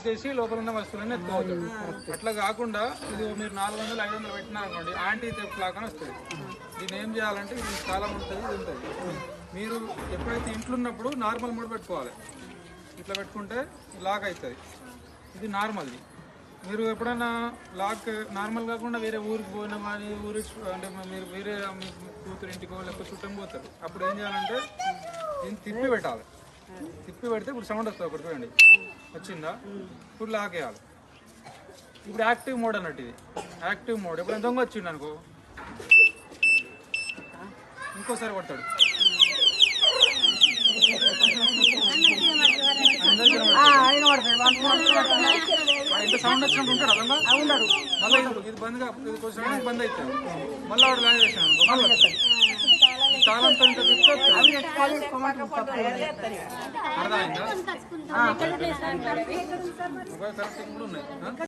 చేసి లోపల ఉన్న వస్తువులన్నీ ఎత్తుకోవచ్చు. అట్లా కాకుండా ఇది మీరు 400, 500 పెట్టినారనుకోండి, యాంటీ థెఫ్ట్ లాగా వస్తుంది. దీన్ని ఏం చేయాలంటే ఇది తాళం ఉంటుంది, ఇది ఉంటుంది. మీరు ఎప్పుడైతే ఇంట్లో ఉన్నప్పుడు నార్మల్ మోడ్ పెట్టుకోవాలి. ఇట్లా పెట్టుకుంటే లాక్ అవుతుంది. ఇది నార్మల్ది. మీరు ఎప్పుడైనా లాక్ నార్మల్ కాకుండా వేరే ఊరికి పోయినా కానీ అంటే మీరు వేరే మీ కూతురు ఇంటికో లేకపోతే చుట్టం పోతారు, అప్పుడు ఏం చేయాలంటే దీన్ని తిప్పి పెట్టాలి. తిప్పి పెడితే ఇప్పుడు సౌండ్ వస్తుంది. ఒకటి చూడండి, వచ్చిందా? ఇప్పుడు లాక్ వేయాలి. ఇప్పుడు యాక్టివ్ మోడ్ అన్నట్టు. ఇది యాక్టివ్ మోడ్. ఎప్పుడైనా దొంగ వచ్చిండు అనుకో, ఇంకోసారి కొడతాడు. ఎంత సౌండ్ వచ్చినట్టు ఉంటాడు అదన్నా. మళ్ళీ ఇది బంద్గా ఇది కొంచెం బంద్ అవుతుంది. మళ్ళీ వాడు లాగ్ చేసాను మళ్ళీ తాళంతో ఇంకా అర్థమైందా? మొబైల్ కరెక్ట్ కూడా ఉన్నాయి.